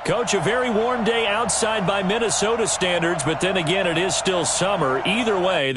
Coach, a very warm day outside by Minnesota standards, but then again, it is still summer. Either way.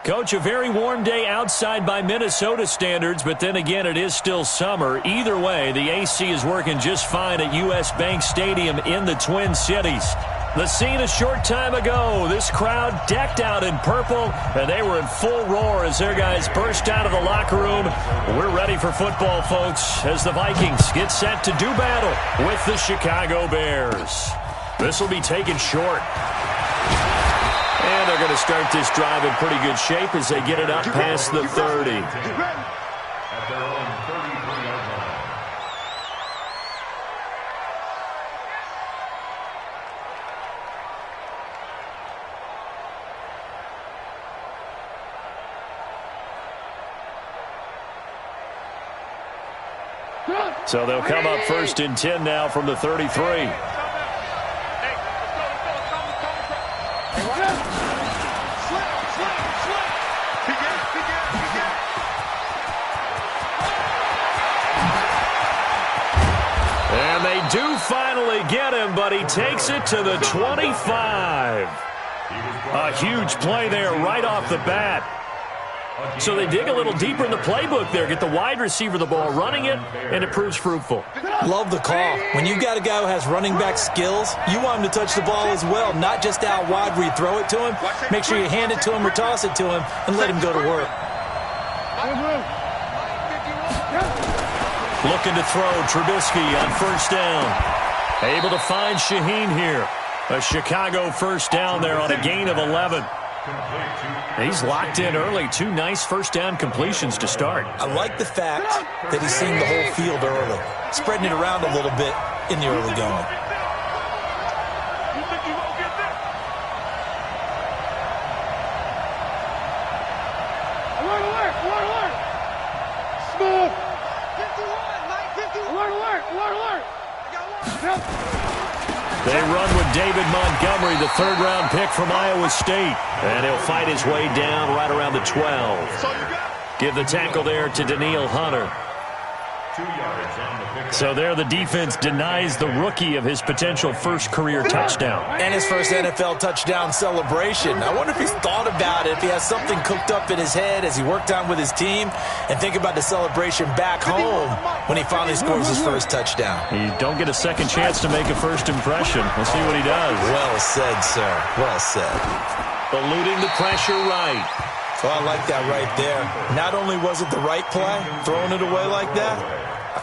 Coach, a very warm day outside by Minnesota standards, but then again, it is still summer. Either way, the AC is working just fine at U.S. Bank Stadium in the Twin Cities. The scene a short time ago, this crowd decked out in purple, and they were in full roar as their guys burst out of the locker room. We're ready for football, folks, as the Vikings get set to do battle with the Chicago Bears. This will be taken short. And they're going to start this drive in pretty good shape as they get it up past the 30. So they'll come up 1st and 10 now from the 33. And they do finally get him, but he takes it to the 25. A huge play there right off the bat. So they dig a little deeper in the playbook there, get the wide receiver the ball, running it, and it proves fruitful. Love the call. When you got a guy who has running back skills, you want him to touch the ball as well, not just out wide where you throw it to him. Make sure you hand it to him or toss it to him and let him go to work. Looking to throw Trubisky on 1st down. Able to find Shaheen here. A Chicago 1st down there on a gain of 11. He's locked in early. 2 nice 1st down completions to start. I like the fact that he's seeing the whole field early, spreading it around a little bit in the early going. They run with David Montgomery, the 3rd-round pick from Iowa State. And he'll fight his way down right around the 12. Give the tackle there to Daniil Hunter. So there the defense denies the rookie of his potential first career touchdown. And his first NFL touchdown celebration. I wonder if he's thought about it, if he has something cooked up in his head as he worked on with his team, and think about the celebration back home when he finally scores his first touchdown. You don't get a second chance to make a first impression. We'll see what he does. Well said, sir. Well said. Eluding the pressure right. Well, I like that right there. Not only was it the right play, throwing it away like that,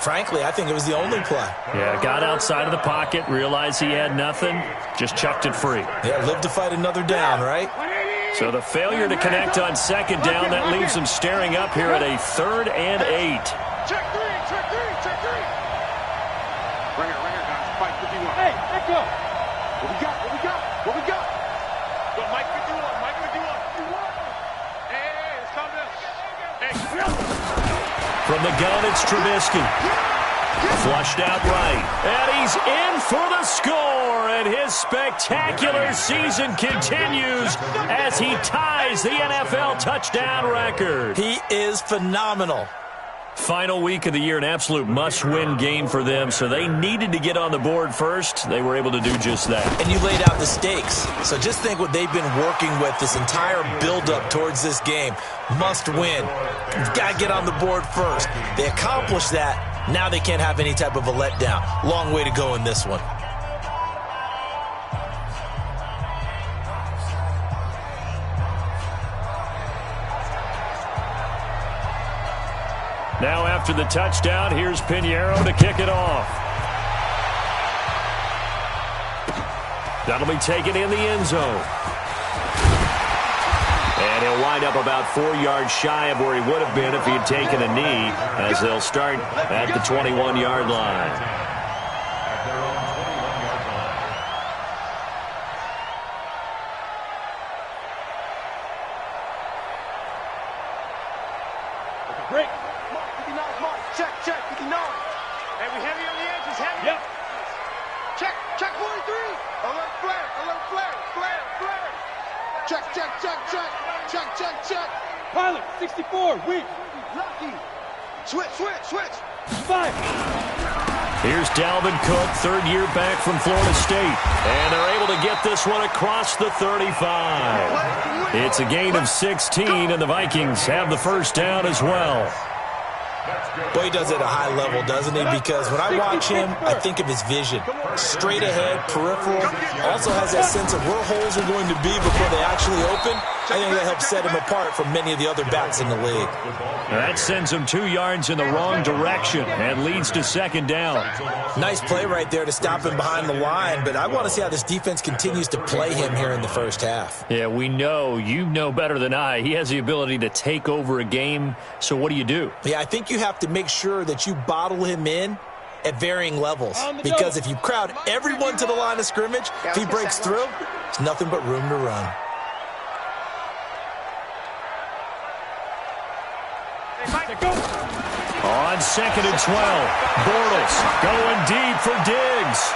frankly, I think it was the only play. Yeah, got outside of the pocket, realized he had nothing, just chucked it free. Yeah, live to fight another down, right? So the failure to connect on 2nd down, that leaves him staring up here at a 3rd and 8. Check 3, check 3, check 3. Right here, guys. Mike 51. Hey, let's go. What we got? What we got? What we got? Go, Mike 51, Mike 51. Hey, let's calm down. Hey. From the gun, it's Trubisky. Flushed out right. And he's in for the score. And his spectacular season continues as he ties the NFL touchdown record. He is phenomenal. Final week of the year, an absolute must-win game for them, so they needed to get on the board first. They were able to do just that. And you laid out the stakes. So just think what they've been working with this entire build-up towards this game. Must win. You've got to get on the board first. They accomplished that. Now they can't have any type of a letdown. Long way to go in this one. Now after the touchdown, here's Pinheiro to kick it off. That'll be taken in the end zone. And he'll wind up about 4 yards shy of where he would have been if he had taken a knee, as they'll start at the 21-yard line. Break. Mark, 59, Mark. Check, 59. And we heavy on the edges, heavy. Yep. Check 43. Alert flare. Check. Pilot, 64, weak. Lucky. Switch. 5. Here's Dalvin Cook, third year back from Florida State. And they're able to get this one across the 35. It's a gain of 16, and the Vikings have the first down as well. Boy, he does it at a high level, doesn't he? Because when I watch him, I think of his vision. Straight ahead, peripheral. Also has that sense of where holes are going to be before they actually open. I think that helps set him apart from many of the other backs in the league. That sends him 2 yards in the wrong direction and leads to second down. Nice play right there to stop him behind the line, but I want to see how this defense continues to play him here in the first half. Yeah, we know. You know better than I. He has the ability to take over a game, so what do? Yeah, I think you have to make sure that you bottle him in at varying levels, because if you crowd everyone to the line of scrimmage, if he breaks through, there's nothing but room to run. On 2nd and 12, Bortles going deep for Diggs.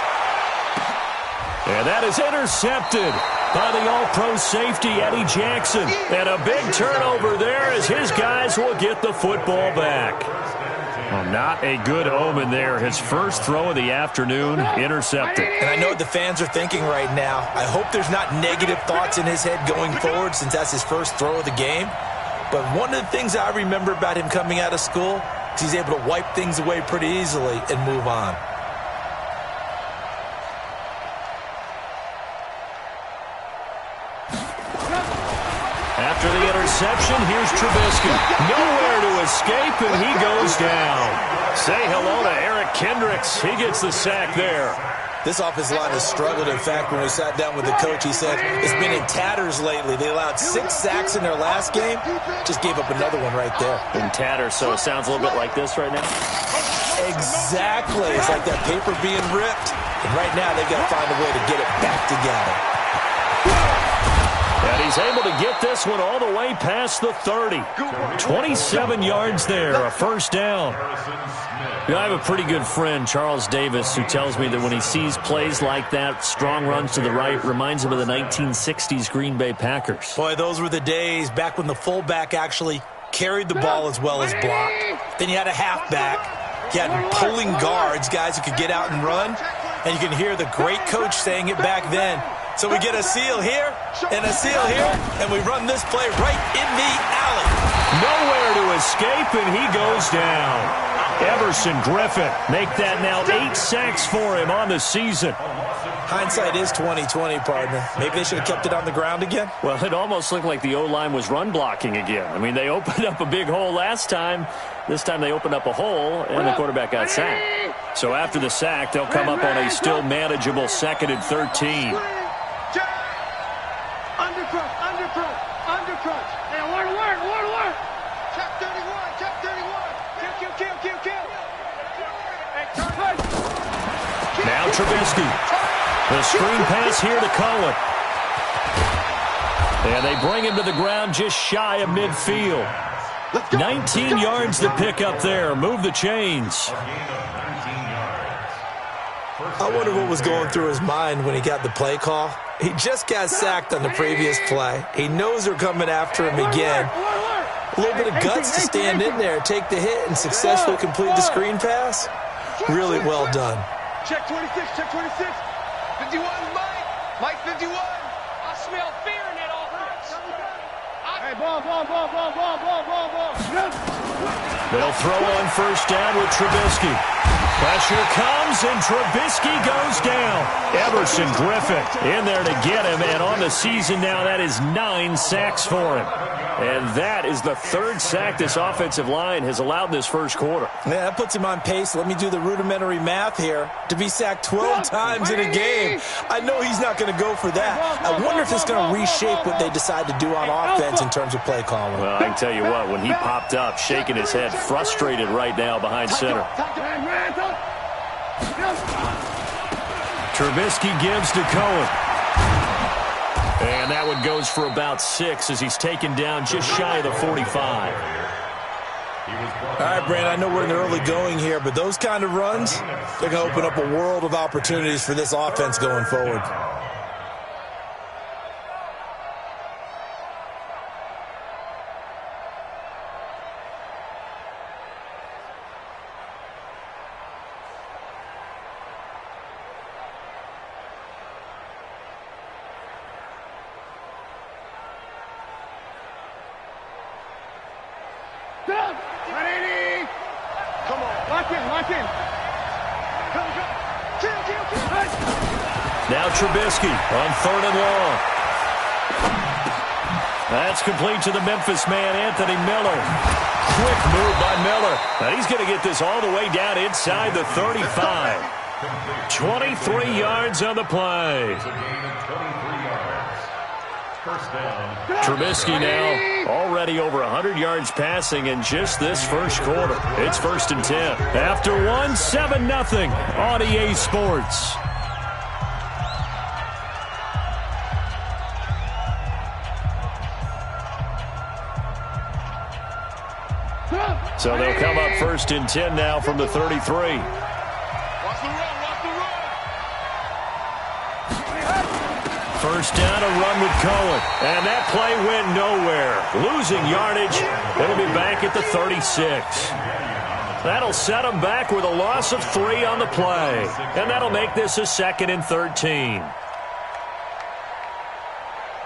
And that is intercepted by the all-pro safety, Eddie Jackson. And a big turnover there as his guys will get the football back. Well, not a good omen there. His first throw of the afternoon, intercepted. And I know what the fans are thinking right now. I hope there's not negative thoughts in his head going forward since that's his first throw of the game. But one of the things I remember about him coming out of school is he's able to wipe things away pretty easily and move on. After the interception, here's Trubisky. Nowhere to escape, and he goes down. Say hello to Eric Kendricks. He gets the sack there. This offensive line has struggled. In fact, when we sat down with the coach, he said it's been in tatters lately. They allowed 6 sacks in their last game. Just gave up another one right there. In tatters, so it sounds a little bit like this right now? Exactly. It's like that paper being ripped. And right now, they've got to find a way to get it back together. And he's able to get this one all the way past the 30. 27 yards there, a first down. You know, I have a pretty good friend, Charles Davis, who tells me that when he sees plays like that, strong runs to the right, reminds him of the 1960s Green Bay Packers. Boy, those were the days back when the fullback actually carried the ball as well as blocked. Then you had a halfback. You had pulling guards, guys who could get out and run. And you can hear the great coach saying it back then. So we get a seal here and a seal here, and we run this play right in the alley. Nowhere to escape, and he goes down. Everson Griffin make that now 8 sacks for him on the season. Hindsight is 20/20, partner. Maybe they should have kept it on the ground again. Well, it almost looked like the O-line was run blocking again. I mean, they opened up a big hole last time. This time they opened up a hole, and the quarterback got sacked. So after the sack, they'll come up on a still manageable 2nd and 13. Undercrunch. Hey, alert. Check 31. Kill. Hey, now Trubisky. The screen pass here to Cohen. And they bring him to the ground just shy of midfield. Let's go. 19 yards to pick up there. Move the chains. I wonder what was going through his mind when he got the play call. He just got sacked on the previous play. He knows they're coming after him again. A little bit of guts to stand in there, take the hit, and successfully complete the screen pass. Really well done. Check 26, check 26. 51, Mike. Mike 51. I smell fear in that offense. Hey, ball. They'll throw on first down with Trubisky. Pressure comes, and Trubisky goes down. Everson Griffin in there to get him, and on the season now, that is 9 sacks for him. And that is the 3rd sack this offensive line has allowed this first quarter. Yeah, that puts him on pace. Let me do the rudimentary math here. To be sacked 12 times in a game, I know he's not going to go for that. I wonder if it's going to reshape what they decide to do on offense in terms of play calling. Well, I can tell you what, when he popped up, shaking his head, frustrated right now behind center. Trubisky gives to Cohen. And that one goes for about 6 as he's taken down just shy of the 45. All right, Brandon, I know we're in the early going here, but those kind of runs, they're going to open up a world of opportunities for this offense going forward. Now Trubisky on 3rd and long. That's complete to the Memphis man, Anthony Miller. Quick move by Miller. And he's going to get this all the way down inside the 35. 23 yards on the play. Trubisky now already over 100 yards passing in just this first quarter. It's 1st and 10. After 1, 7-0 on EA Sports. So they'll come up 1st and 10 now from the 33. Watch the run, watch the run. First down, a run with Cohen. And that play went nowhere. Losing yardage. It'll be back at the 36. That'll set them back with a loss of 3 on the play. And that'll make this a 2nd and 13.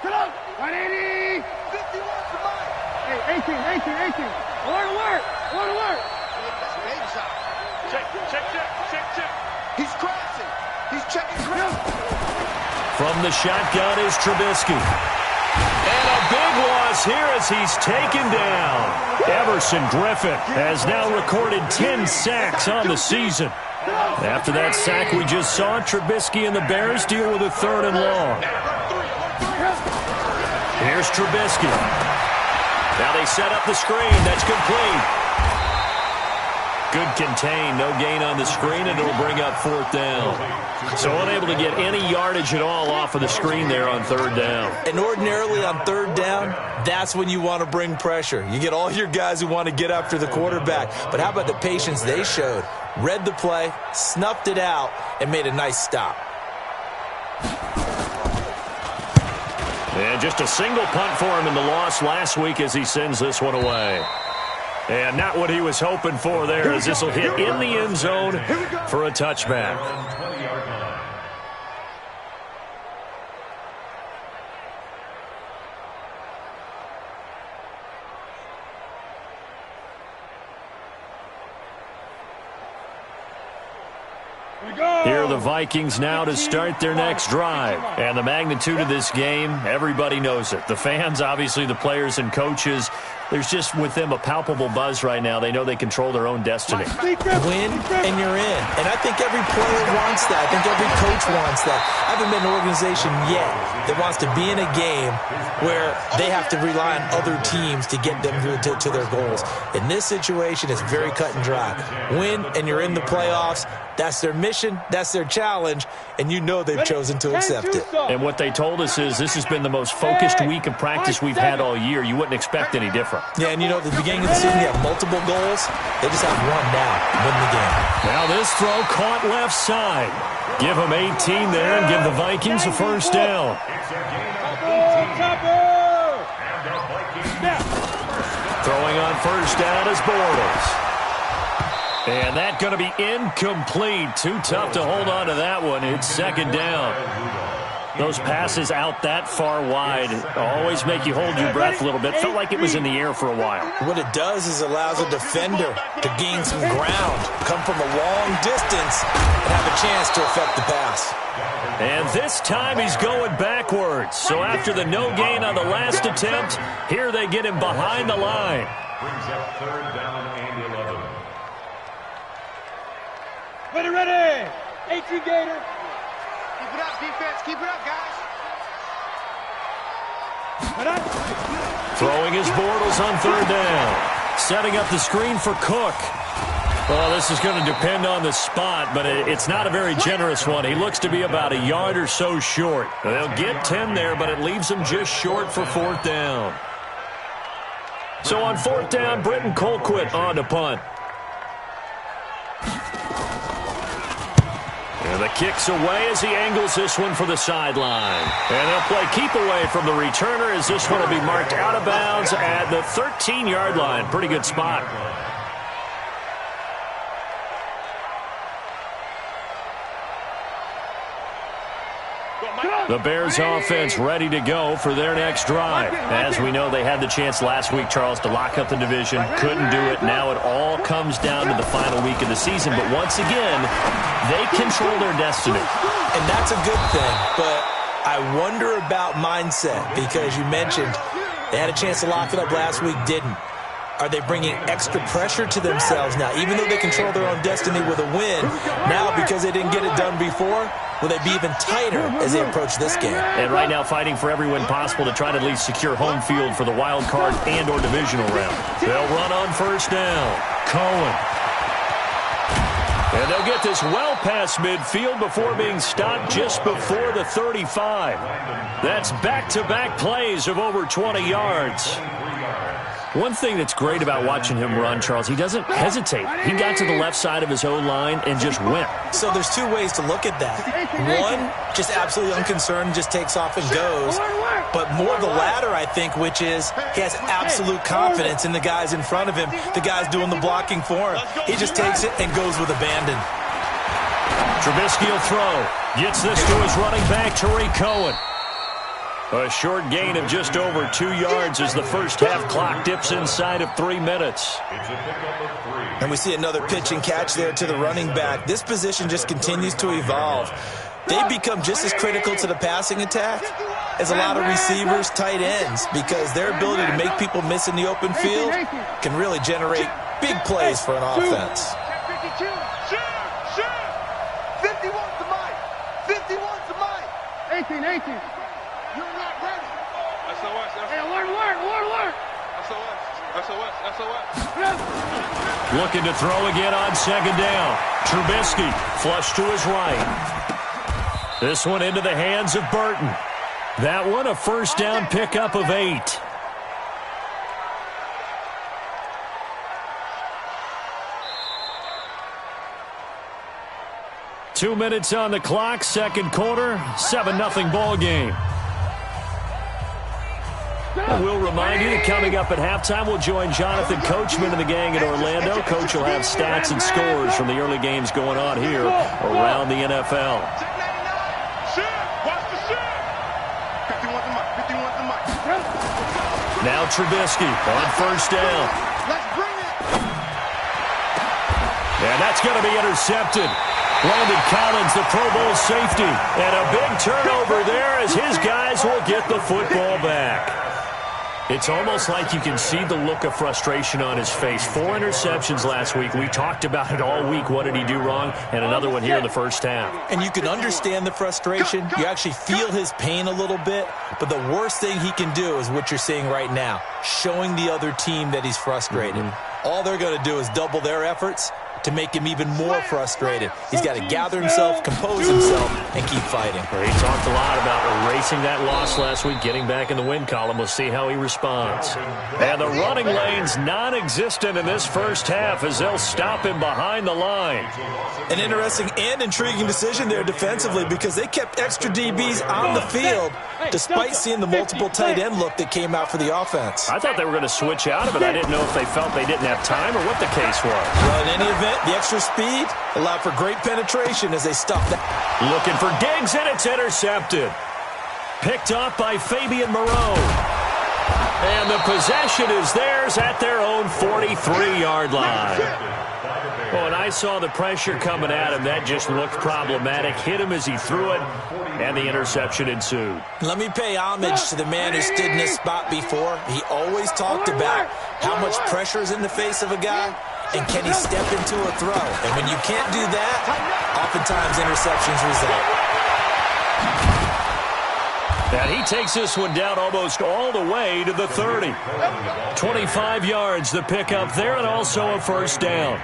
Get up. 180. 51 for Mike. Hey, 18. Alert. Check. He's crossing. He's checking crossing. From the shotgun is Trubisky. And a big loss here as he's taken down. Everson Griffin has now recorded 10 sacks on the season. After that sack we just saw, Trubisky and the Bears deal with a 3rd and long. Here's Trubisky. Now they set up the screen. That's complete. Good contain, no gain on the screen, and it'll bring up 4th down. So unable to get any yardage at all off of the screen there on 3rd down. And ordinarily on 3rd down, that's when you want to bring pressure. You get all your guys who want to get after the quarterback. But how about the patience they showed? Read the play, snuffed it out, and made a nice stop. And just a single punt for him in the loss last week as he sends this one away. And not what he was hoping for there, as this will hit in the end zone for a touchback. Here are the Vikings now to start their next drive. And the magnitude of this game, everybody knows it. The fans, obviously the players and coaches, there's just with them a palpable buzz right now. They know they control their own destiny. Win and you're in. And I think every player wants that. I think every coach wants that. I haven't been an organization yet that wants to be in a game where they have to rely on other teams to get them to their goals. In this situation, it's very cut and dry. Win and you're in the playoffs. That's their mission, that's their challenge, and you know they've chosen to accept it. And what they told us is this has been the most focused week of practice we've had all year. You wouldn't expect any different. Yeah, and you know, at the beginning of the season, you have multiple goals. They just have one now, win the game. Now this throw caught left side. Give them 18 there and give the Vikings a first down. Throwing on first down is Bortles. And that's going to be incomplete. Too tough to hold on to that one. It's second down. Those passes out that far wide always make you hold your breath a little bit. Felt like it was in the air for a while. What it does is allows a defender to gain some ground, come from a long distance, and have a chance to affect the pass. And this time he's going backwards. So after the no gain on the last attempt, here they get him behind the line. Brings up third down and 11. Ready. 18 Gator. Keep it up, defense. Keep it up, guys. Throwing his Bortles on third down. Setting up the screen for Cook. Well, this is going to depend on the spot, but it's not a very generous one. He looks to be about a yard or so short. They'll get 10 there, but it leaves him just short for fourth down. So on fourth down, Britton Colquitt on to punt. And the kick's away as he angles this one for the sideline. And they'll play keep away from the returner as this one will be marked out of bounds at the 13-yard line. Pretty good spot. The Bears offense ready to go for their next drive. As we know, they had the chance last week, Charles, to lock up the division. Couldn't do it. Now it all comes down to the final week of the season. But once again, they control their destiny. And that's a good thing. But I wonder about mindset because you mentioned they had a chance to lock it up last week, didn't. Are they bringing extra pressure to themselves now? Even though they control their own destiny with a win, now because they didn't get it done before, will they be even tighter as they approach this game? And right now fighting for every win possible to try to at least secure home field for the wild card and or divisional round. They'll run on first down. Cohen. And they'll get this well past midfield before being stopped just before the 35. That's back-to-back plays of over 20 yards. One thing that's great about watching him run, Charles, he doesn't hesitate. He got to the left side of his O-line and just went. So there's two ways to look at that. One, just absolutely unconcerned, just takes off and goes. But more the latter, I think, which is he has absolute confidence in the guys in front of him, the guys doing the blocking for him. He just takes it and goes with abandon. Trubisky will throw. Gets this to his running back, Tariq Cohen. A short gain of just over 2 yards as the first half clock dips inside of 3 minutes. And we see another pitch and catch there to the running back. This position just continues to evolve. They become just as critical to the passing attack as a lot of receivers, tight ends, because their ability to make people miss in the open field can really generate big plays for an offense. 51's the mic. 51's the mic. 18. You're not ready. SOS. Hey, alert. SOS. Looking to throw again on second down. Trubisky flush to his right. This one into the hands of Burton. That one a first down pickup of 8. Two minutes on the clock, second quarter, 7-0 ball game. We'll remind you that coming up at halftime, we'll join Jonathan Coachman and the gang in Orlando. Coach will have stats and scores from the early games going on here around the NFL. Now Trubisky on first down. And that's going to be intercepted. Landon Collins, the Pro Bowl safety. And a big turnover there as his guys will get the football back. It's almost like you can see the look of frustration on his face. 4 interceptions last week. We talked about it all week. What did he do wrong? And another one here in the first half. And you can understand the frustration. You actually feel his pain a little bit. But the worst thing he can do is what you're seeing right now, showing the other team that he's frustrated. All they're going to do is double their efforts, to make him even more frustrated. He's got to gather himself, compose himself, and keep fighting. He talked a lot about erasing that loss last week, getting back in the win column. We'll see how he responds. And the running lane's non-existent in this first half as they'll stop him behind the line. An interesting and intriguing decision there defensively because they kept extra DBs on the field despite seeing the multiple tight end look that came out for the offense. I thought they were going to switch out of it. I didn't know if they felt they didn't have time or what the case was. Well, in any event, the extra speed allowed for great penetration as they stopped that. Looking for Diggs, and it's intercepted. Picked off by Fabian Moreau. And the possession is theirs at their own 43-yard line. Well, when I saw the pressure coming at him, that just looked problematic. Hit him as he threw it, and the interception ensued. Let me pay homage to the man who stood in this spot before. He always talked about how much pressure is in the face of a guy, and can he step into a throw. And when you can't do that, oftentimes interceptions result. And he takes this one down almost all the way to the 30. 25 yards, the pickup there, and also a first down.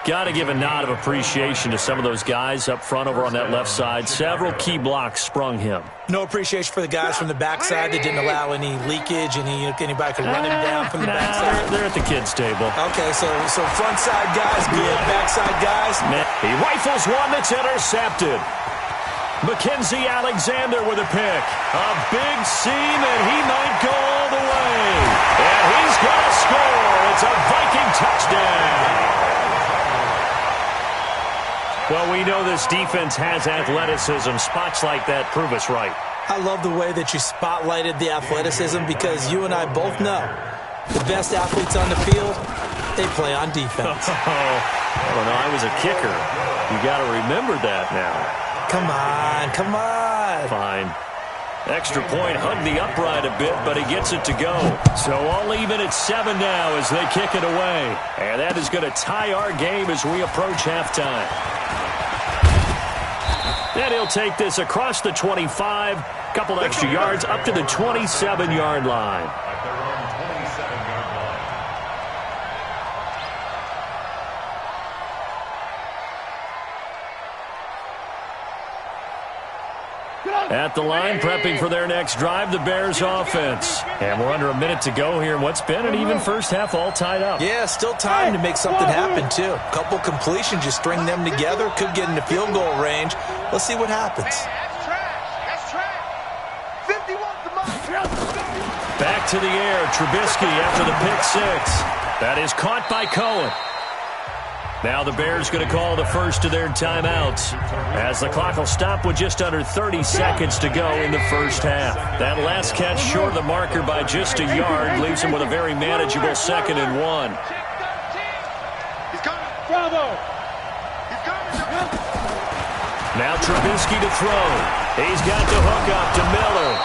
Got to give a nod of appreciation to some of those guys up front over on that left side. Several key blocks sprung him. No appreciation for the guys from the backside that didn't allow any leakage, anybody could run him down from the backside. They're at the kids' table. Okay, so front side guys good, backside guys. He rifles one that's intercepted. Mackenzie Alexander with a pick. A big seam, and he might go all the way. And he's going to score. It's a Viking touchdown. Well, we know this defense has athleticism. Spots like that prove us right. I love the way that you spotlighted the athleticism because you and I both know the best athletes on the field, they play on defense. I don't know. I was a kicker. You got to remember that now. Come on. Fine. Extra point, hugged the upright a bit, but he gets it to go. So all even at 7 now as they kick it away. And that is going to tie our game as we approach halftime. Then he'll take this across the 25, couple extra yards up to the 27-yard line. At the line, prepping for their next drive, the Bears offense. And we're under a minute to go here in what's been an even first half all tied up. Yeah, still time to make something happen, too. A couple completions, just string them together, could get into field goal range. Let's see what happens. That's trash. 51's the mark. Back to the air, Trubisky after the pick six. That is caught by Cohen. Now the Bears going to call the first of their timeouts as the clock will stop with just under 30 seconds to go in the first half. That last catch short of the marker by just a yard leaves him with a very manageable 2nd and 1. He's coming. Bravo. He's coming. Now Trubisky to throw. He's got the hook up to Miller.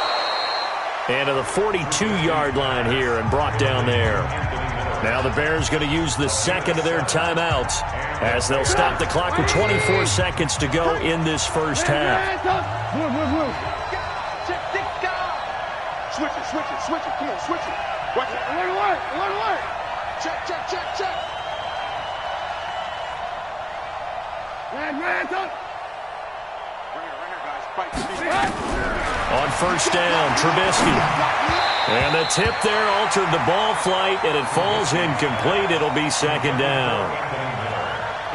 And to the 42-yard line here and brought down there. Now the Bears going to use the second of their timeouts as they'll stop the clock with 24 seconds to go in this first half. Switch it. Come on, switch it. Watch it. Alert. Check. Ran, son. Ringer, guys. On first down, Trubisky. And the tip there altered the ball flight, and it falls incomplete. It'll be 2nd down.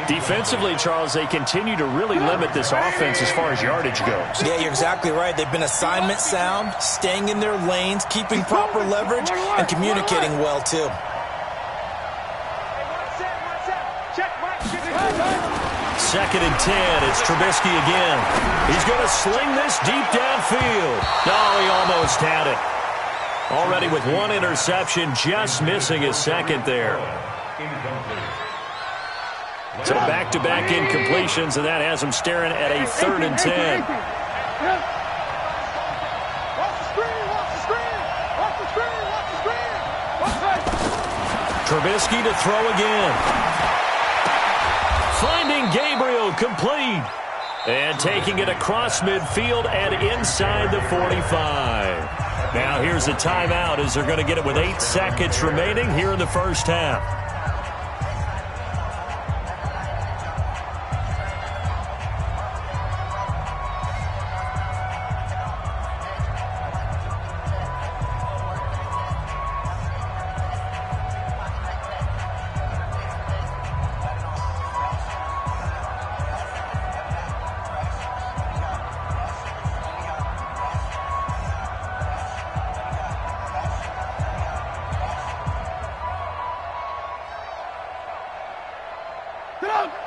Defensively, Charles, they continue to really limit this offense as far as yardage goes. Yeah, you're exactly right. They've been assignment sound, staying in their lanes, keeping proper leverage, and communicating well, too. 2nd and 10. It's Trubisky again. He's going to sling this deep downfield. No, he almost had it. Already with one interception, just missing his second there. So back-to-back incompletions, and that has him staring at a 3rd and 10. Trubisky to throw again. Finding Gabriel complete. And taking it across midfield and inside the 45. Now here's a timeout as they're going to get it with 8 seconds remaining here in the first half.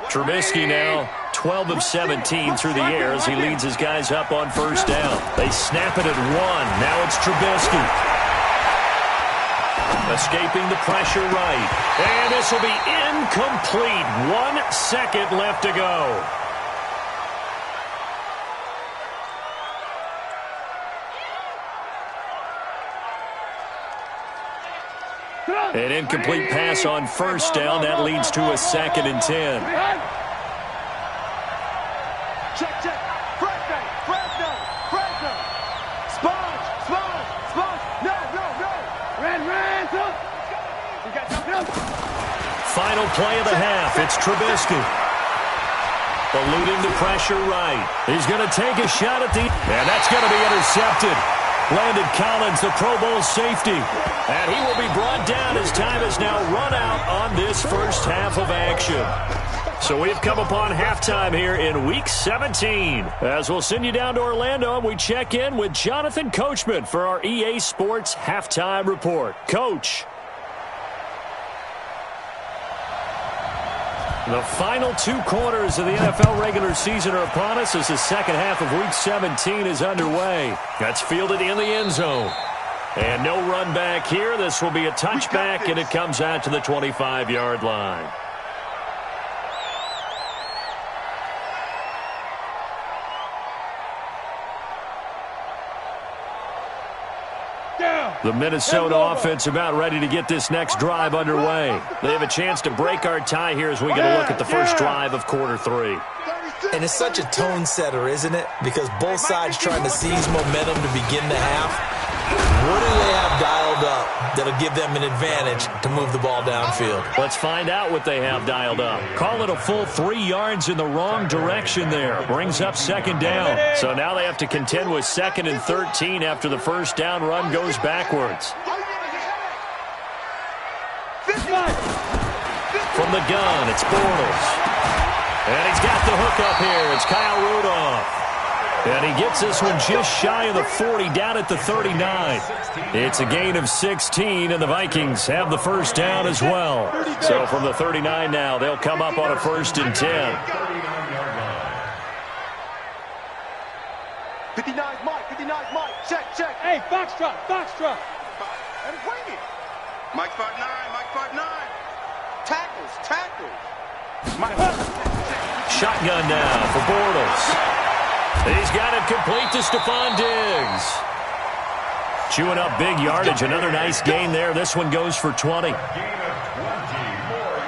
Trubisky now 12 of 17 through the air as he leads his guys up on first down. They snap it at 1. Now it's Trubisky. Escaping the pressure right. And this will be incomplete. 1 second left to go. An incomplete pass on first down. That leads to a 2nd and 10. Check, check. Fresno, Fresno, Fresno. Sponge, sponge, sponge. No, no, no. Ran. You got something else? Final play of the half. It's Trubisky. Eluding the pressure right. He's going to take a shot at the... And that's going to be intercepted. Landon Collins, the Pro Bowl safety. And he will be brought down as time has now run out on this first half of action. So we've come upon halftime here in Week 17. As we'll send you down to Orlando, and we check in with Jonathan Coachman for our EA Sports Halftime Report. Coach. The final 2 quarters of the NFL regular season are upon us as the second half of Week 17 is underway. That's fielded in the end zone. And no run back here. This will be a touchback, and it comes out to the 25-yard line. The Minnesota offense about ready to get this next drive underway. They have a chance to break our tie here as we get a look at the first drive of quarter 3. And it's such a tone setter, isn't it? Because both sides trying to seize momentum to begin the half. What do they have dialed up that'll give them an advantage to move the ball downfield? Let's find out what they have dialed up. Call it a full 3 yards in the wrong direction there. Brings up 2nd down. So now they have to contend with 2nd and 13 after the first down run goes backwards. From the gun, it's Bortles. And he's got the hook up here. It's Kyle Rudolph. And he gets this one just shy of the 40, down at the 39. It's a gain of 16, and the Vikings have the first down as well. So from the 39 now, they'll come up on a 1st and 10. 59's Mike. Check. Hey, Foxtrot. And wing it. Mike 5'9". Tackles. Shotgun now for Bortles. He's got it complete to Stephon Diggs. Chewing up big yardage. Another nice gain there. This one goes for 20.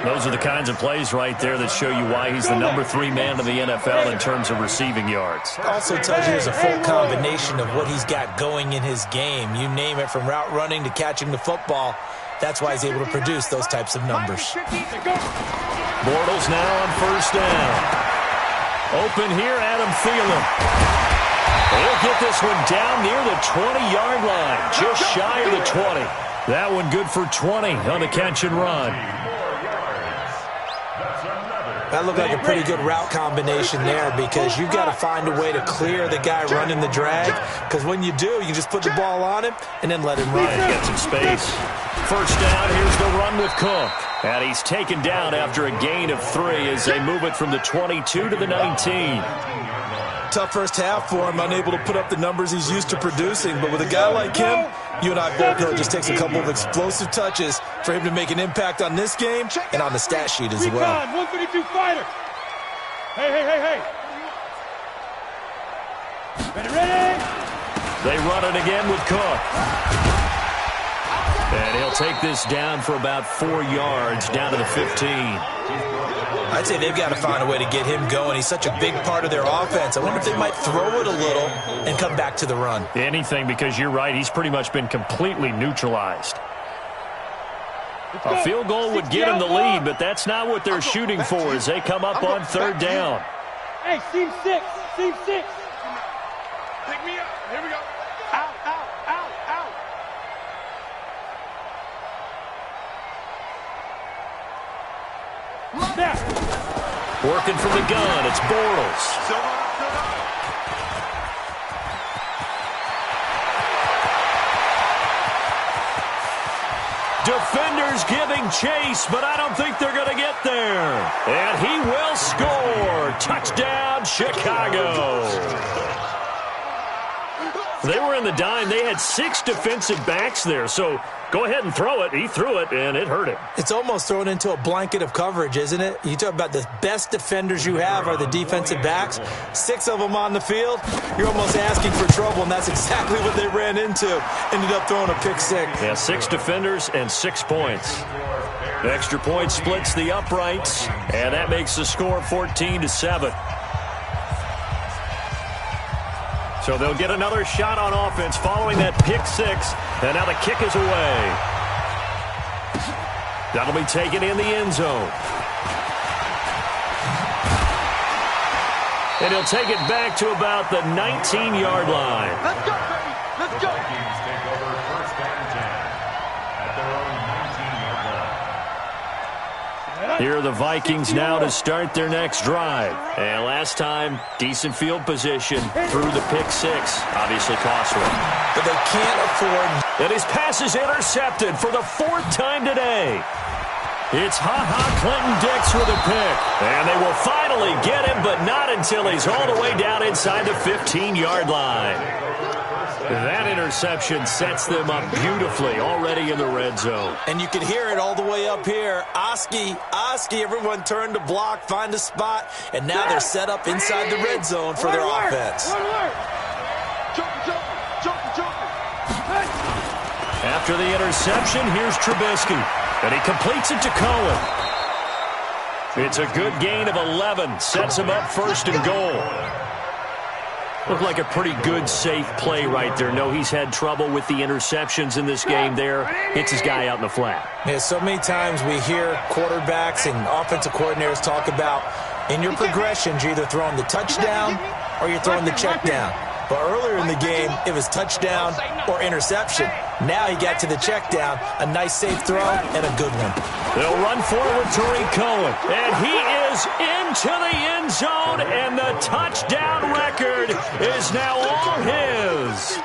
Those are the kinds of plays right there that show you why he's the number 3 man in the NFL in terms of receiving yards. Also tells you there's a full combination of what he's got going in his game. You name it, from route running to catching the football. That's why he's able to produce those types of numbers. Bortles now on first down. Open here, Adam Thielen. He'll get this one down near the 20-yard line, just shy of the 20. That one good for 20 on the catch and run. That looked like a pretty good route combination there, because you've got to find a way to clear the guy running the drag, because when you do, you can just put the ball on him and then let him run. Get some space. First down, here's the run with Cook. And he's taken down after a gain of 3 as they move it from the 22 to the 19. Tough first half for him, unable to put up the numbers he's used to producing. But with a guy like him, you and I both know it just takes a couple of explosive touches for him to make an impact on this game and on the stat sheet as well. 152 fighter. Hey. Ready. They run it again with Cook. And he'll take this down for about 4 yards, down to the 15. I'd say they've got to find a way to get him going. He's such a big part of their offense. I wonder if they might throw it a little and come back to the run. Anything, because you're right, he's pretty much been completely neutralized. A field goal would get them the lead, but that's not what they're shooting for as they come up on 3rd down. Hey, seam 6. Pick me up. Here we go. Out. Working from the gun, it's Bortles. Defenders giving chase, but I don't think they're going to get there. And he will score. Touchdown, Chicago. They were in the dime. They had 6 defensive backs there, so go ahead and throw it. He threw it, and it hurt him. It's almost thrown into a blanket of coverage, isn't it? You talk about the best defenders you have are the defensive backs. 6 of them on the field. You're almost asking for trouble, and that's exactly what they ran into. Ended up throwing a pick 6. Yeah, 6 defenders and 6 points. The extra point splits the uprights, and that makes the score 14-7. So they'll get another shot on offense following that pick 6. And now the kick is away. That'll be taken in the end zone. And he'll take it back to about the 19-yard line. Let's go, baby. Let's go. Vikings take over first and 10 at their own 19-yard line. Here are the Vikings now to start their next drive. And last time, decent field position through the pick 6. Obviously costly. But they can't afford... And his pass is intercepted for the 4th time today. It's Clinton Dix with a pick. And they will finally get him, but not until he's all the way down inside the 15-yard line. That interception sets them up beautifully already in the red zone. And you can hear it all the way up here. Oski, everyone turned to block, find a spot, and now they're set up inside the red zone for their offense. After the interception, here's Trubisky. And he completes it to Cohen. It's a good gain of 11. Sets him up 1st and goal. Looked like a pretty good, safe play right there. No, he's had trouble with the interceptions in this game there. Hits his guy out in the flat. Yeah, so many times we hear quarterbacks and offensive coordinators talk about in your progressions, you're either throwing the touchdown or you're throwing the check down. But earlier in the game, it was touchdown or interception. Now he got to the check down, a nice safe throw, and a good one. They'll run forward to Cohen, and he is into the end zone, and the touchdown record is now all his.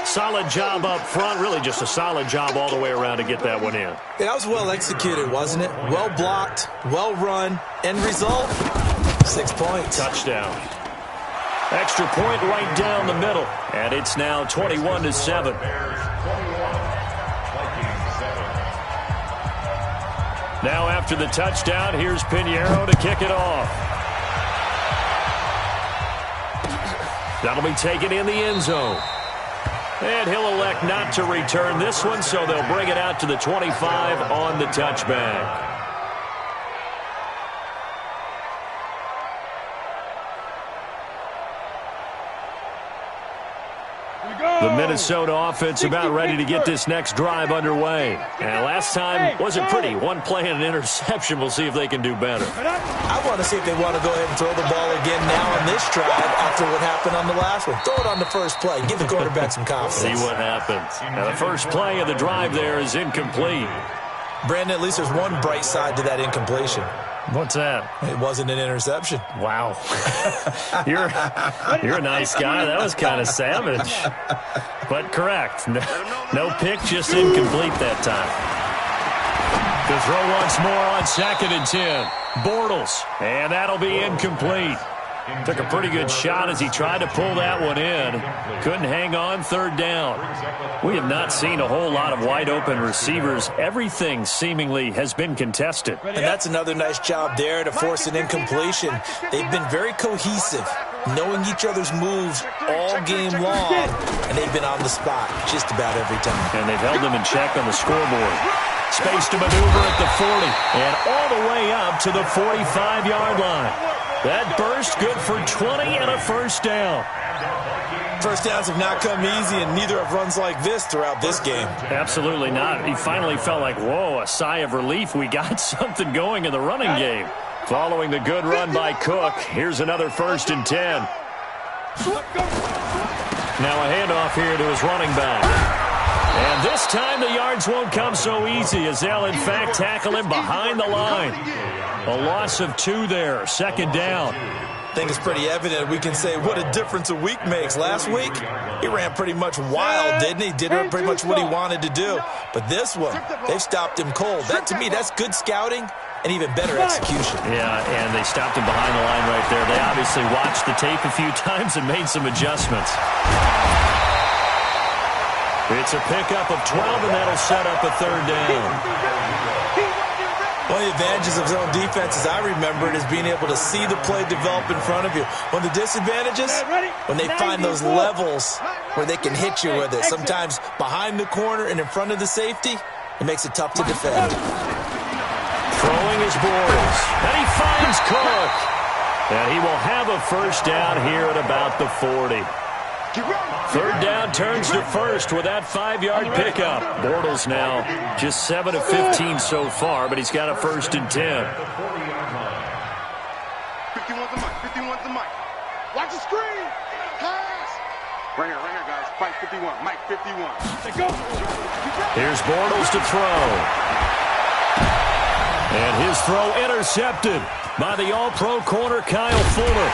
Solid job up front, really just a solid job all the way around to get that one in. That was well executed, wasn't it? Well blocked, well run, end result, 6 points. Touchdown. Extra point right down the middle, and it's now 21-7. Now after the touchdown, here's Pinheiro to kick it off. That'll be taken in the end zone. And he'll elect not to return this one, so they'll bring it out to the 25 on the touchback. The Minnesota offense about ready to get this next drive underway. And last time wasn't pretty. One play and an interception. We'll see if they can do better. I want to see if they want to go ahead and throw the ball again now on this drive after what happened on the last one. Throw it on the first play. Give the quarterback some confidence. See what happens. Now the first play of the drive there is incomplete. Brandon, at least there's one bright side to that incompletion. What's that? It wasn't an interception. Wow. You're a nice guy. That was kind of savage. But correct. No pick, just incomplete that time. The throw once more on 2nd and 10. Bortles. And that'll be incomplete. Took a pretty good shot as he tried to pull that one in. Couldn't hang on 3rd down. We have not seen a whole lot of wide-open receivers. Everything seemingly has been contested. And that's another nice job there to force an incompletion. They've been very cohesive, knowing each other's moves all game long, and they've been on the spot just about every time. And they've held them in check on the scoreboard. Space to maneuver at the 40, and all the way up to the 45-yard line. That burst good for 20 and a 1st down. First downs have not come easy, and neither have runs like this throughout this game. Absolutely not. He finally felt like, whoa, a sigh of relief. We got something going in the running game. Following the good run by Cook, here's another 1st and 10. Now a handoff here to his running back. And this time the yards won't come so easy as they'll, in fact, tackle him behind the line. A loss of 2 there, 2nd down. I think it's pretty evident we can say what a difference a week makes. Last week, he ran pretty much wild, didn't he? Did pretty much what he wanted to do. But this one, they've stopped him cold. That, to me, that's good scouting and even better execution. Yeah, and they stopped him behind the line right there. They obviously watched the tape a few times and made some adjustments. It's a pickup of 12, and that'll set up a third down. One of the advantages of zone defense, as I remember it, is being able to see the play develop in front of you. One of the disadvantages, when they find those levels where they can hit you with it. Sometimes behind the corner and in front of the safety, it makes it tough to defend. Throwing his Bortles, and he finds Cook. And he will have a first down here at about the 40. Third down turns to first with that 5-yard pickup. Bortles now just 7 of 15 so far, but he's got a first and 10. 51's the mic, 51's the mic. Watch the screen. Pass. Right here, guys. Fight 51, Mike 51. Let's go. Here's Bortles to throw. And his throw intercepted by the all-pro corner Kyle Fuller.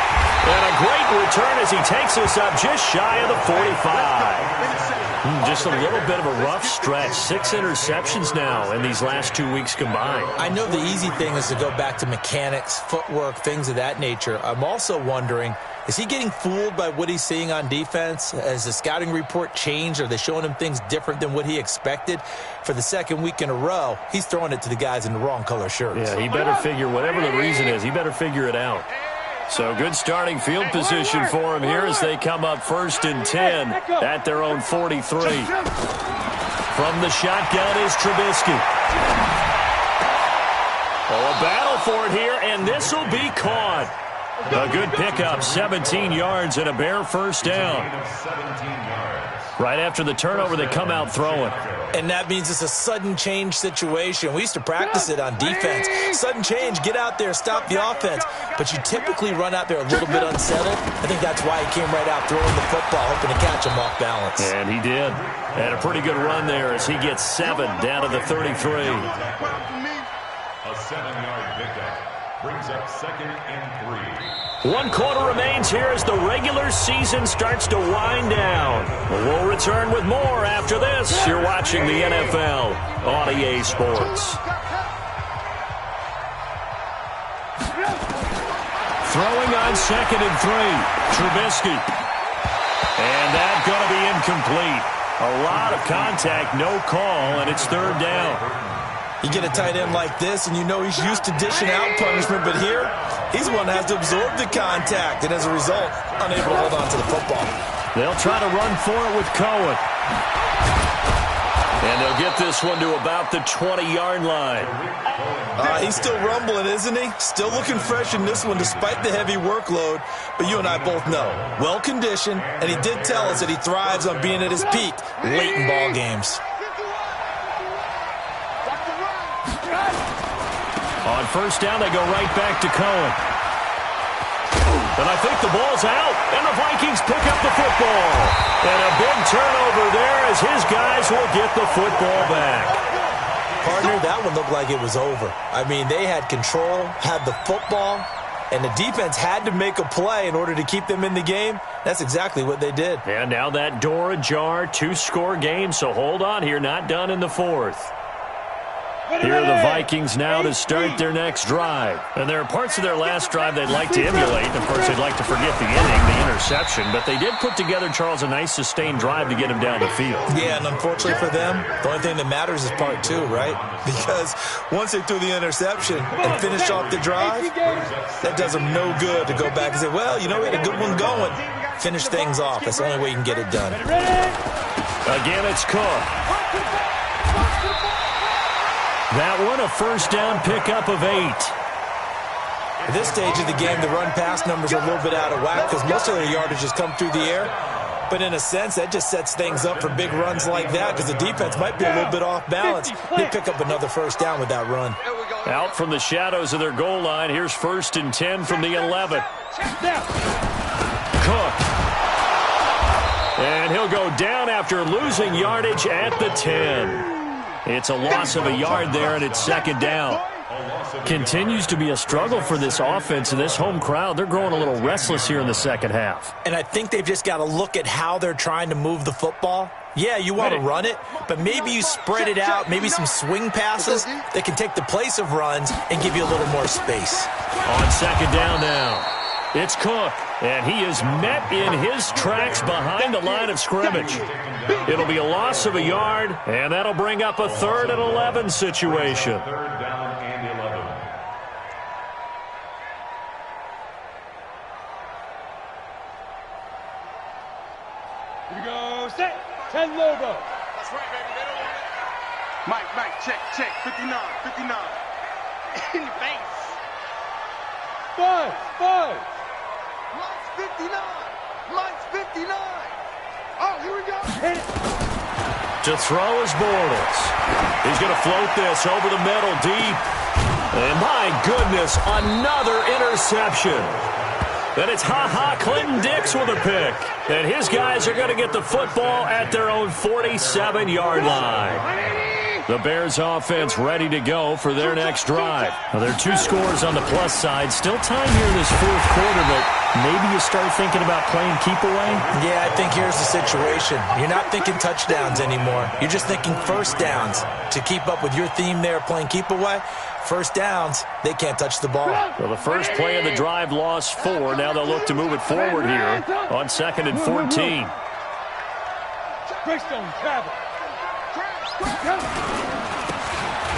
And a great return as he takes us up just shy of the 45. Just a little bit of a rough stretch. 6 interceptions now in these last 2 weeks combined. I know the easy thing is to go back to mechanics, footwork, things of that nature. I'm also wondering, is he getting fooled by what he's seeing on defense? Has the scouting report changed? Are they showing him things different than what he expected? For the second week in a row, he's throwing it to the guys in the wrong color shirts. Yeah, he better figure, whatever the reason is, he better figure it out. So good starting field position for him here as they come up first and 10 at their own 43. From the shotgun is Trubisky. Oh, a battle for it here, and this will be caught. A good pickup, 17 yards and a bare first down. Right after the turnover, they come out throwing. And that means it's a sudden change situation. We used to practice it on defense. Sudden change, get out there, stop the offense. But you typically run out there a little bit unsettled. I think that's why he came right out throwing the football, hoping to catch him off balance. And he did. Had a pretty good run there as he gets 7 down to the 33. A 7-yard pickup brings up 2nd and 3. 1 quarter remains here as the regular season starts to wind down. We'll return with more after this. You're watching the NFL on EA Sports. Throwing on 2nd and 3. Trubisky. And that's going to be incomplete. A lot of contact, no call, and it's 3rd down. You get a tight end like this, and you know he's used to dishing out punishment, but here, he's the one that has to absorb the contact, and as a result, unable to hold on to the football. They'll try to run for it with Cohen. And they'll get this one to about the 20-yard line. He's still rumbling, isn't he? Still looking fresh in this one despite the heavy workload. But you and I both know, well-conditioned, and he did tell us that he thrives on being at his peak late in ball games. On first down, they go right back to Cohen. And I think the ball's out, and the Vikings pick up the football. And a big turnover there as his guys will get the football back. Partner, that one looked like it was over. I mean, they had control, had the football, and the defense had to make a play in order to keep them in the game. That's exactly what they did. And now that door ajar, 2-score game, so hold on here, not done in the 4th. Here are the Vikings now to start their next drive. And there are parts of their last drive they'd like to emulate. Of course, they'd like to forget the inning, the interception. But they did put together, Charles, a nice sustained drive to get him down the field. Yeah, and unfortunately for them, the only thing that matters is part 2, right? Because once they threw the interception and finished off the drive, that does them no good to go back and say, well, you know, we had a good one going. Finish things off. That's the only way you can get it done. Again, it's Cook. That one, a first down pickup of 8. At this stage of the game, the run-pass numbers are a little bit out of whack because most of their yardage has come through the air. But in a sense, that just sets things up for big runs like that because the defense might be a little bit off balance. They pick up another first down with that run. Out from the shadows of their goal line, here's 1st and 10 from the 11. Cook. And he'll go down after losing yardage at the 10. It's a loss of a yard there, and it's 2nd down. Continues to be a struggle for this offense and this home crowd. They're growing a little restless here in the second half. And I think they've just got to look at how they're trying to move the football. Yeah, you want to run it, but maybe you spread it out, maybe some swing passes that can take the place of runs and give you a little more space. On second down now, it's Cook, and he is met in his tracks behind the line of scrimmage. It'll be a loss of a yard, and that'll bring up a 3rd and 11 situation. Third down and 11. Here we go. Set. 10 logo. That's right, baby. They don't want it. Mike, check. 59. In your face. Five. Mike's 59. Oh, here we go. Hit it. To throw is Bortles. He's going to float this over the middle deep. And my goodness, another interception. And it's Clinton Dix with a pick. And his guys are going to get the football at their own 47-yard line. The Bears offense ready to go for their next drive. Now, there are 2 scores on the plus side. Still time here in this 4th quarter, but maybe you start thinking about playing keep away? Yeah, I think here's the situation. You're not thinking touchdowns anymore. You're just thinking first downs. To keep up with your theme there, playing keep away, first downs, they can't touch the ball. Well, the first play of the drive lost 4. Now they'll look to move it forward here on 2nd and 14. Greystone travel.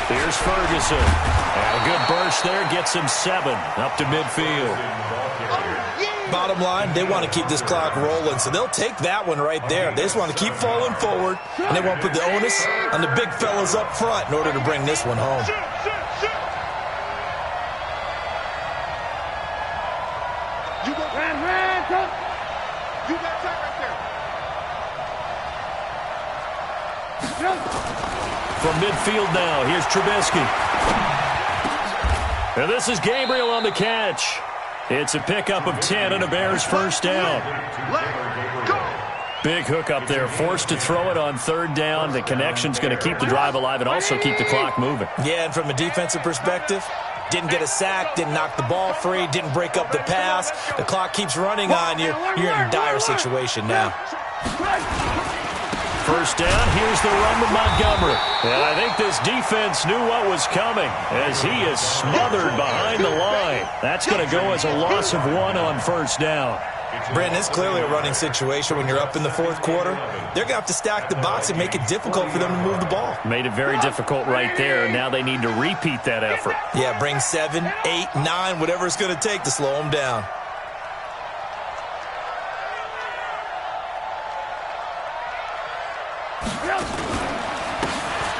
Here's Ferguson. And a good burst there gets him 7 up to midfield. Bottom line, they want to keep this clock rolling, so they'll take that one right there. They just want to keep falling forward, and they want to put the onus on the big fellas up front in order to bring this one home. You got time right there. From midfield now, here's Trubisky. And this is Gabriel on the catch. It's a pickup of 10 and a Bears first down. Big hook up there, forced to throw it on 3rd down. The connection's going to keep the drive alive and also keep the clock moving. Yeah, and from a defensive perspective, didn't get a sack, didn't knock the ball free, didn't break up the pass. The clock keeps running on you. You're in a dire situation now. First down, here's the run with Montgomery. And I think this defense knew what was coming as he is smothered behind the line. That's going to go as a loss of 1 on first down. Brandon, it's clearly a running situation when you're up in the 4th quarter. They're going to have to stack the box and make it difficult for them to move the ball. Made it very difficult right there. Now they need to repeat that effort. Yeah, bring 7, 8, 9, whatever it's going to take to slow them down.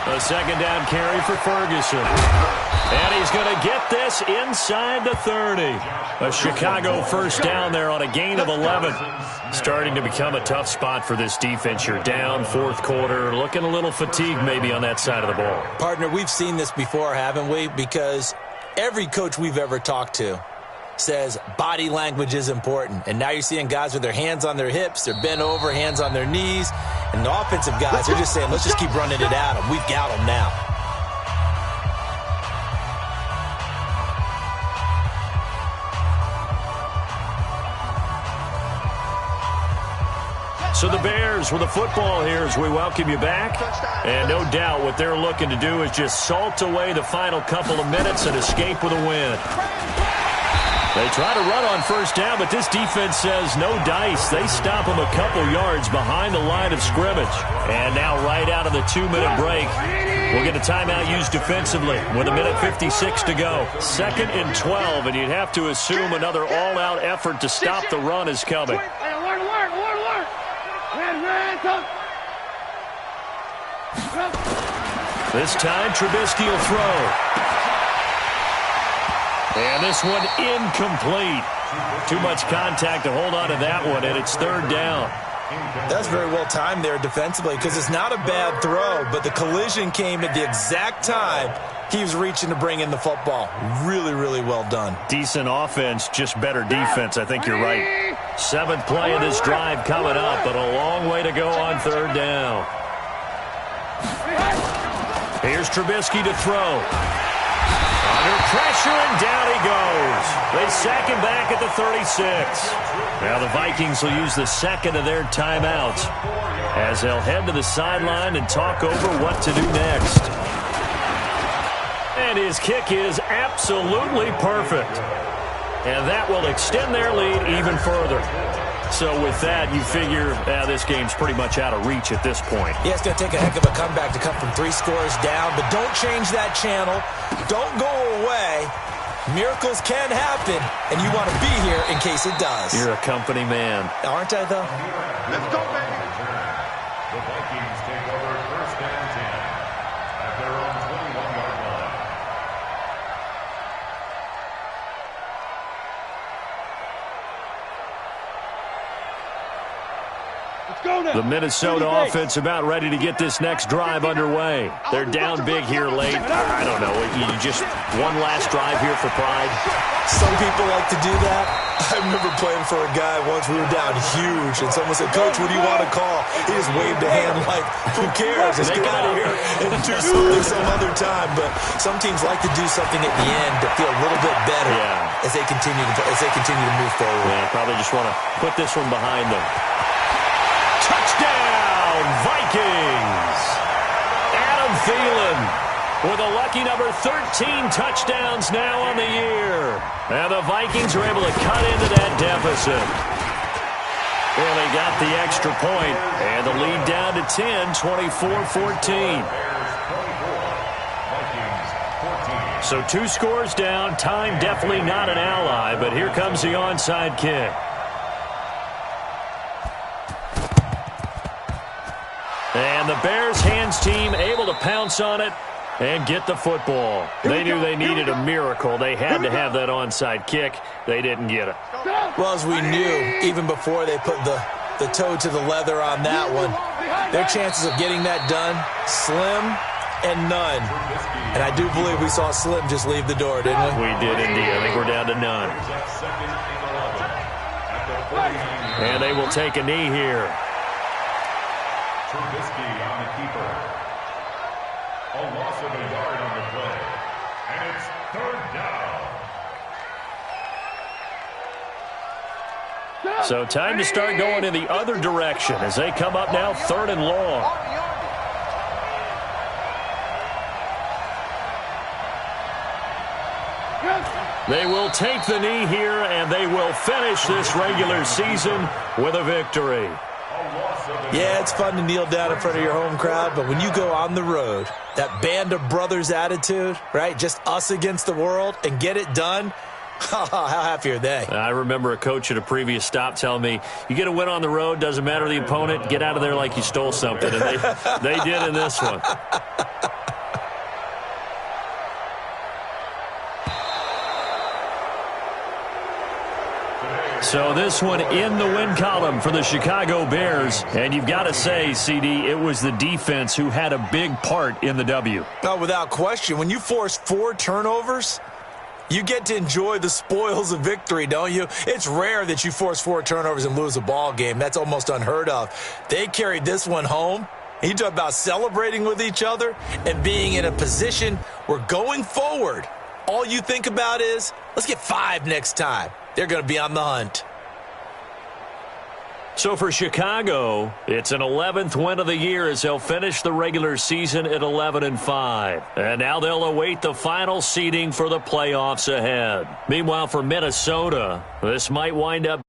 A second down carry for Ferguson. And he's going to get this inside the 30. A Chicago first down there on a gain of 11. Starting to become a tough spot for this defense. You're down 4th quarter, looking a little fatigued maybe on that side of the ball. Partner, we've seen this before, haven't we? Because every coach we've ever talked to says body language is important. And now you're seeing guys with their hands on their hips, they're bent over, hands on their knees. And the offensive guys are just saying, let's just keep running it at them. We've got them now. So the Bears with the football here as we welcome you back. And no doubt what they're looking to do is just salt away the final couple of minutes and escape with a win. They try to run on first down, but this defense says no dice. They stop them a couple yards behind the line of scrimmage. And now right out of the 2-minute break, we'll get a timeout used defensively with 1:56 to go. 2nd and 12, and you'd have to assume another all-out effort to stop the run is coming. This time, Trubisky will throw. And this one incomplete. Too much contact to hold on to that one, and it's 3rd down. That's very well timed there defensively because it's not a bad throw, but the collision came at the exact time he was reaching to bring in the football. Really, really well done. Decent offense, just better defense. I think you're right. 7th play of this drive coming up, but a long way to go on 3rd down. Here's Trubisky to throw. Under pressure, and down he goes. They sack him back at the 36. Now the Vikings will use the second of their timeouts as they'll head to the sideline and talk over what to do next. And his kick is absolutely perfect. And that will extend their lead even further. So with that, you figure this game's pretty much out of reach at this point. Yeah, it's going to take a heck of a comeback to come from 3 scores down, but don't change that channel. Don't go away. Miracles can happen, and you want to be here in case it does. You're a company man. Aren't I, though? Let's go, baby. The Vikings take over first and 10 at their own 21-yard line. The Minnesota offense about ready to get this next drive underway. They're down big here late. I don't know. You just one last drive here for pride? Some people like to do that. I remember playing for a guy once. We were down huge, and someone said, "Coach, what do you want to call?" He just waved a hand like, "Who cares? Let's get out of here and do something some other time." But some teams like to do something at the end to feel a little bit better as they continue to move forward. Yeah, probably just want to put this one behind them. Touchdown, Vikings! Adam Thielen with a lucky number 13 touchdowns now on the year. And the Vikings are able to cut into that deficit. Well, they got the extra point, and the lead down to 10, 24-14. So 2 scores down. Time definitely not an ally, but here comes the onside kick. And the Bears hands team able to pounce on it and get the football. They knew they needed a miracle. They had to have that onside kick. They didn't get it. Well, as we knew, even before they put the toe to the leather on that one, their chances of getting that done, slim and none. And I do believe we saw Slim just leave the door, didn't we? We did indeed. I think we're down to none. And they will take a knee here. Trubisky on the keeper. A loss of a yard on the play. And it's 3rd down. So time to start going in the other direction as they come up now 3rd and long. They will take the knee here, and they will finish this regular season with a victory. Yeah, it's fun to kneel down in front of your home crowd, but when you go on the road, that band of brothers attitude, right, just us against the world, and get it done, how happy are they? I remember a coach at a previous stop telling me, you get a win on the road, doesn't matter the opponent, get out of there like you stole something, and they did in this one. So this one in the win column for the Chicago Bears. And you've got to say, CD, it was the defense who had a big part in the W. Oh, without question. When you force 4 turnovers, you get to enjoy the spoils of victory, don't you? It's rare that you force 4 turnovers and lose a ball game. That's almost unheard of. They carried this one home. You talk about celebrating with each other and being in a position where going forward, all you think about is, let's get 5 next time. They're going to be on the hunt. So for Chicago, it's an 11th win of the year as they'll finish the regular season at 11-5. And now they'll await the final seeding for the playoffs ahead. Meanwhile, for Minnesota, this might wind up